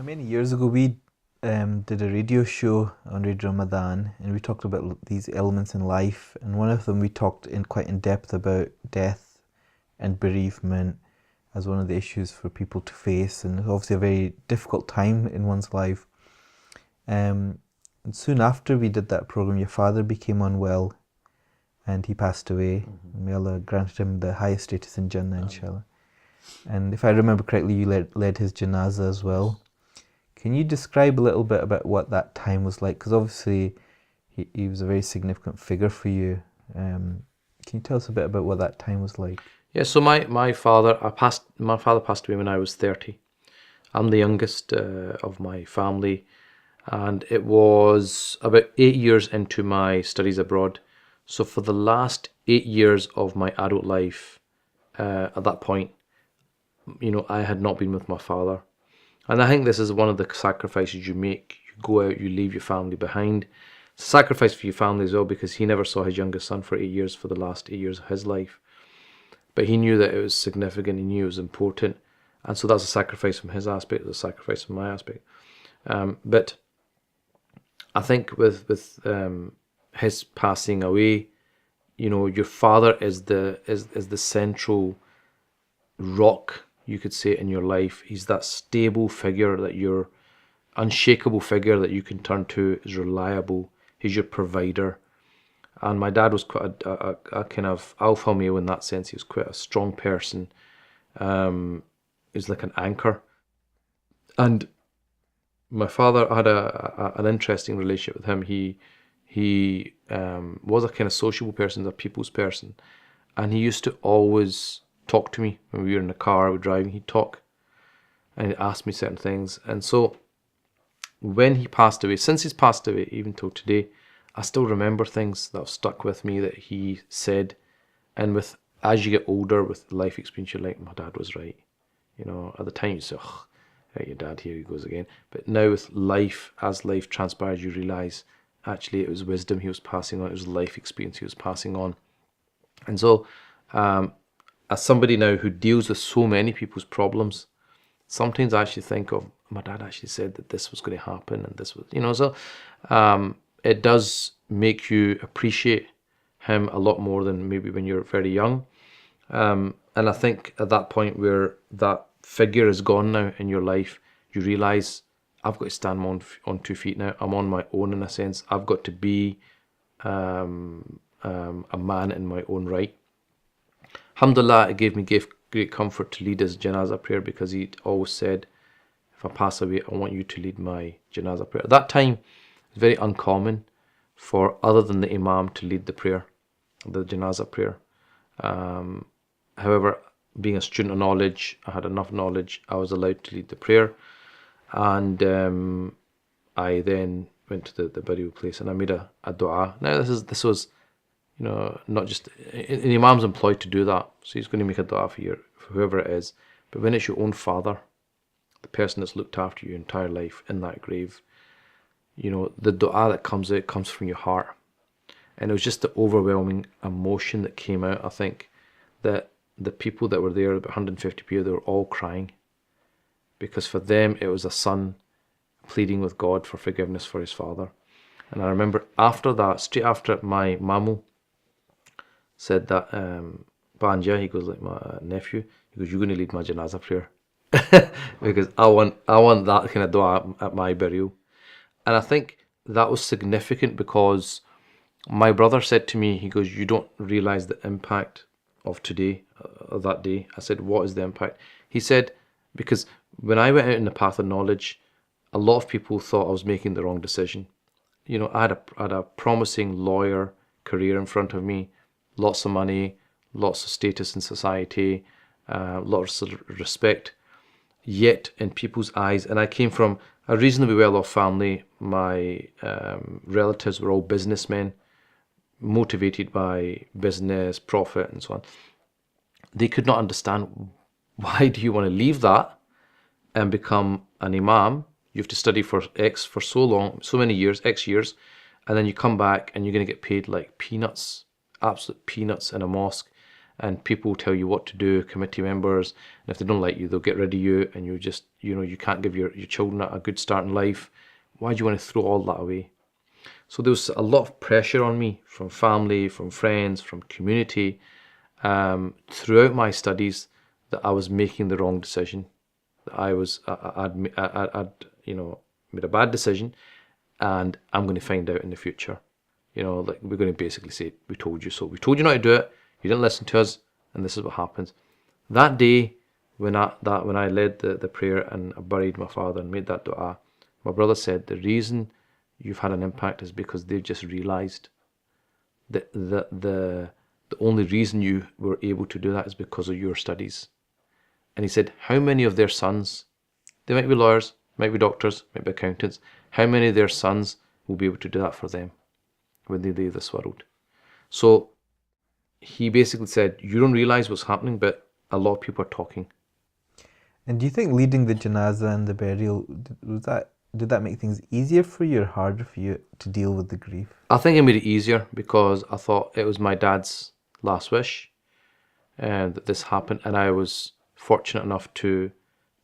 Many years ago, we did a radio show on Radio Ramadan, and we talked about these elements in life. And one of them, we talked in quite in depth about death and bereavement as one of the issues for people to face, and obviously a very difficult time in one's life. And soon after we did that program, your father became unwell, and he passed away. May Allah granted him the highest status in Jannah, inshallah. And if I remember correctly, you led his janazah as well. Can you describe a little bit about what that time was like? Because obviously he was a very significant figure for you. Can you tell us a bit about what that time was like? Yeah, so my father passed away when I was 30. I'm the youngest of my family, and it was about 8 years into my studies abroad. So for the last 8 years of my adult life, at that point, I had not been with my father. And I think this is one of the sacrifices you make. You go out, you leave your family behind. It's a sacrifice for your family as well, because he never saw his youngest son for 8 years, for the last 8 years of his life. But he knew that it was significant, he knew it was important. And so that's a sacrifice from his aspect, it's a sacrifice from my aspect. But I think with his passing away, your father is the central rock, you could say, in your life. He's that stable figure, that your unshakable figure that you can turn to, is reliable. He's your provider. And my dad was quite a kind of alpha male in that sense. He was quite a strong person. He was like an anchor. And my father had an interesting relationship with him. He was a kind of sociable person, a people's person. And he used to always talk to me when we were in the car, we were driving. He'd talk and he'd ask me certain things. And so when he passed away, since he's passed away, even till today, I still remember things that have stuck with me that he said. And as you get older, with life experience, you're like, my dad was right. At the time you say, oh, your dad, here he goes again. But now with life, as life transpires, you realise actually it was wisdom he was passing on, it was life experience he was passing on. And so, as somebody now who deals with so many people's problems, sometimes I actually think of, my dad actually said that this was going to happen, and this was, so it does make you appreciate him a lot more than maybe when you're very young. And I think at that point where that figure is gone now in your life, you realise, I've got to stand on 2 feet now. I'm on my own in a sense. I've got to be a man in my own right. Alhamdulillah, it gave me great comfort to lead his janazah prayer, because he always said, if I pass away, I want you to lead my janazah prayer. At that time, it was very uncommon for other than the imam to lead the prayer, the janazah prayer. However, being a student of knowledge, I had enough knowledge, I was allowed to lead the prayer. And I then went to the burial place and I made a dua. Now this was, not just, an imam's employed to do that, so he's going to make a dua for whoever it is. But when it's your own father, the person that's looked after your entire life in that grave, the dua that comes out comes from your heart. And it was just the overwhelming emotion that came out. I think that the people that were there, about 150 people, they were all crying, because for them it was a son pleading with God for forgiveness for his father. And I remember after that, straight after, my mamu said that, Banja, he goes, like, my nephew, he goes, you're going to lead my janazah prayer. Because I want that kind of dua at my burial. And I think that was significant, because my brother said to me, he goes, you don't realise the impact of today, of that day. I said, what is the impact? He said, because when I went out in the path of knowledge, a lot of people thought I was making the wrong decision. I had a promising lawyer career in front of me, lots of money, lots of status in society, lots of respect. Yet in people's eyes, and I came from a reasonably well-off family, my relatives were all businessmen, motivated by business, profit, and so on. They could not understand, why do you want to leave that and become an imam? You have to study for so long, so many years, X years, and then you come back and you're going to get paid like peanuts, absolute peanuts in a mosque. and people tell you what to do, committee members, and if they don't like you, they'll get rid of you, and you just, you can't give your children a good start in life. Why do you want to throw all that away? So there was a lot of pressure on me from family, from friends, from community, throughout my studies, that I was making the wrong decision. That I'd made a bad decision, and I'm going to find out in the future. Like, we're going to basically say, we told you so. We told you not to do it. You didn't listen to us, and this is what happens. That day, when I led the prayer and I buried my father and made that dua, my brother said, the reason you've had an impact is because they've just realised that the only reason you were able to do that is because of your studies. And he said, how many of their sons, they might be lawyers, might be doctors, might be accountants, how many of their sons will be able to do that for them when they leave this world? So he basically said, you don't realise what's happening, but a lot of people are talking. And do you think leading the janazah and the burial, did that make things easier for you or harder for you to deal with the grief? I think it made it easier because I thought it was my dad's last wish and that this happened, and I was fortunate enough to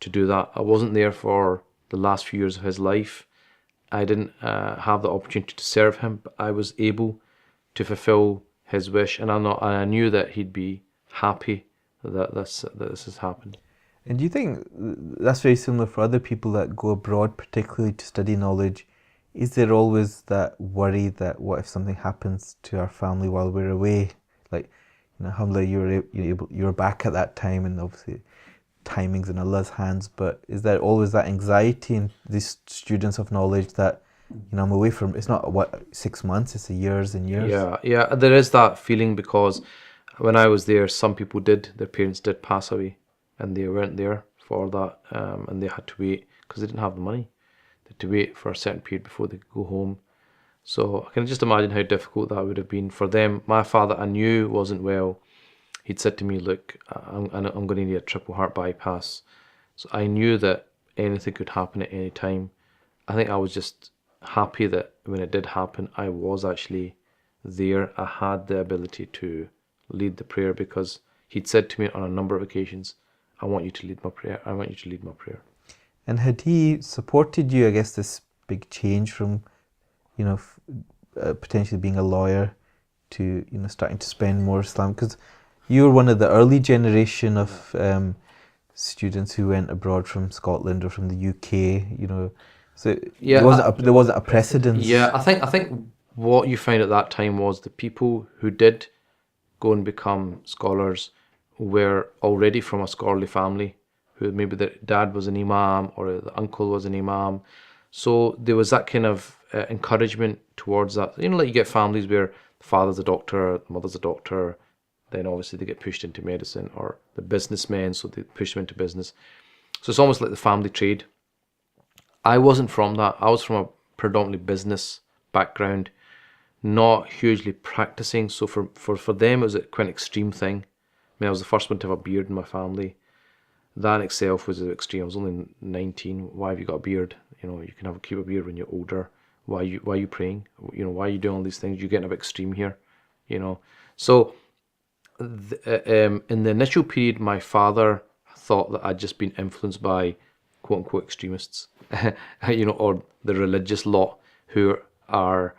do that. I wasn't there for the last few years of his life. I didn't have the opportunity to serve him, but I was able to fulfill his wish, and I knew that he'd be happy that this has happened. And do you think that's very similar for other people that go abroad, particularly to study knowledge? Is there always that worry that what if something happens to our family while we're away? Like, alhamdulillah, you were back at that time, and obviously timing's in Allah's hands, but is there always that anxiety in these students of knowledge that, I'm away from, it's not 6 months, it's years and years? Yeah, there is that feeling, because when I was there, some people their parents did pass away, and they weren't there for that, and they had to wait because they didn't have the money. They had to wait for a certain period before they could go home. So I can just imagine how difficult that would have been for them. My father, I knew, wasn't well. He'd said to me, look, I'm going to need a triple heart bypass. So I knew that anything could happen at any time. I think I was just happy that when it did happen, I was actually there. I had the ability to lead the prayer, because he'd said to me on a number of occasions, I want you to lead my prayer. I want you to lead my prayer. And had he supported you, I guess, this big change from, potentially being a lawyer to, starting to spend more Islam? Because you were one of the early generation of students who went abroad from Scotland or from the UK, so there wasn't a precedence. Yeah, I think what you found at that time was the people who did go and become scholars were already from a scholarly family, who maybe their dad was an imam or the uncle was an imam. So there was that kind of encouragement towards that. Like you get families where the father's a doctor, the mother's a doctor, then obviously they get pushed into medicine, or the businessmen, so they push them into business. So it's almost like the family trade. I wasn't from that. I was from a predominantly business background, not hugely practicing. So for them, it was quite an extreme thing. I was the first one to have a beard in my family. That in itself was extreme. I was only 19. Why have you got a beard? You can keep a beard when you're older. Why are you praying? Why are you doing all these things? You're getting a bit extreme here. So in the initial period, my father thought that I'd just been influenced by quote unquote extremists, or the religious lot who are,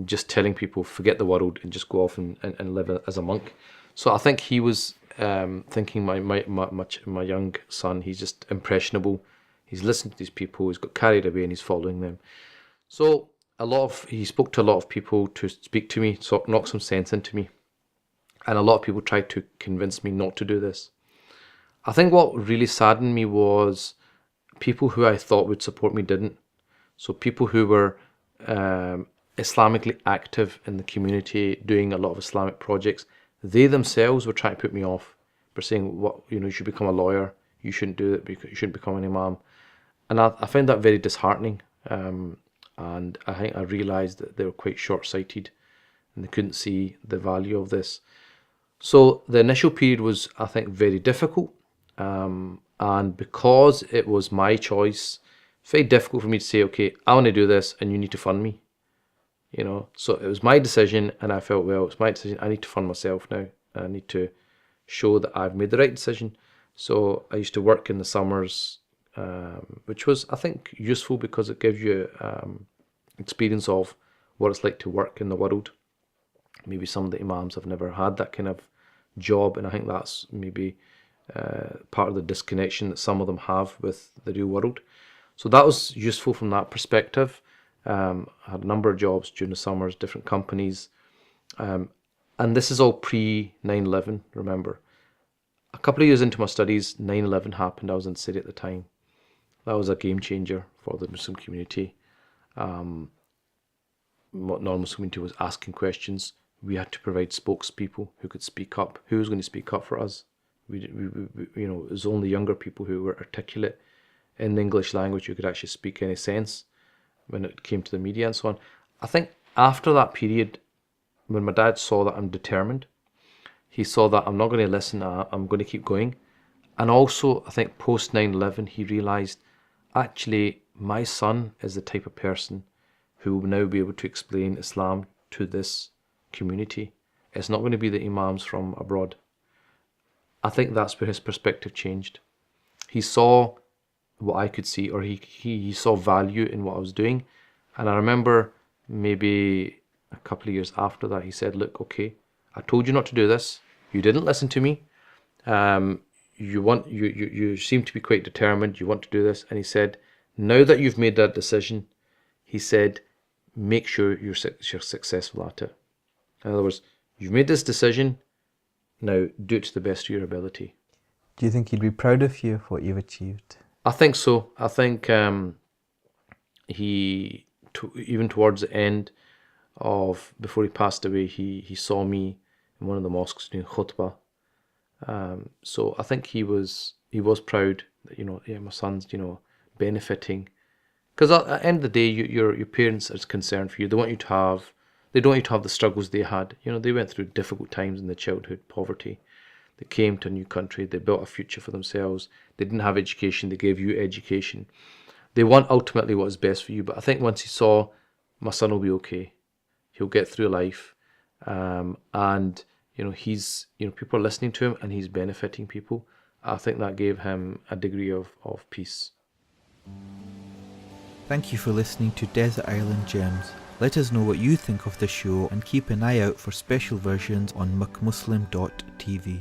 just telling people forget the world and just go off and live as a monk. So I think he was thinking my young son, he's just impressionable. He's listened to these people, he's got carried away, and he's following them. So he spoke to a lot of people to speak to me, so knock some sense into me. And a lot of people tried to convince me not to do this. I think what really saddened me was people who I thought would support me didn't. So people who were Islamically active in the community, doing a lot of Islamic projects, they themselves were trying to put me off. They're saying, you should become a lawyer, you shouldn't do it, because you shouldn't become an imam. And I found that very disheartening. And I think I realised that they were quite short-sighted and they couldn't see the value of this. So the initial period was, I think, very difficult. And because it was my choice, it's very difficult for me to say, okay, I want to do this and you need to fund me. So it was my decision, and I felt, well, it's my decision, I need to fund myself now. I need to show that I've made the right decision. So I used to work in the summers, which was, I think, useful because it gives you experience of what it's like to work in the world. Maybe some of the imams have never had that kind of job, and I think that's maybe part of the disconnection that some of them have with the real world. So that was useful from that perspective. I had a number of jobs during the summers, different companies. And this is all pre 9/11, remember. A couple of years into my studies, 9/11 happened. I was in Syria at the time. That was a game changer for the Muslim community. What non-Muslim community was asking questions. We had to provide spokespeople who could speak up. Who was going to speak up for us? It was only younger people who were articulate in the English language who could actually speak any sense when it came to the media and so on. I think after that period, when my dad saw that I'm determined, he saw that I'm not going to listen, I'm going to keep going. And also, I think post 9/11, he realised, actually, my son is the type of person who will now be able to explain Islam to this community. It's not going to be the imams from abroad. I think that's where his perspective changed. He saw what I could see, or he saw value in what I was doing. And I remember maybe a couple of years after that, he said, look, okay, I told you not to do this. You didn't listen to me. You seem to be quite determined. You want to do this. And he said, now that you've made that decision, he said, make sure you're successful at it. In other words, you've made this decision. Now do it to the best of your ability. Do you think he'd be proud of you for what you've achieved? I think so. I think even towards the end of, before he passed away, he saw me in one of the mosques doing khutbah. So I think he was proud that, my son's, benefiting. Because at the end of the day, your parents are concerned for you. They don't want you to have the struggles they had. They went through difficult times in their childhood, poverty. They came to a new country. They built a future for themselves. They didn't have education. They gave you education. They want ultimately what is best for you. But I think once he saw, my son will be okay. He'll get through life. And he's, people are listening to him and he's benefiting people. I think that gave him a degree of peace. Thank you for listening to Desert Island Gems. Let us know what you think of the show and keep an eye out for special versions on McMuslim.tv.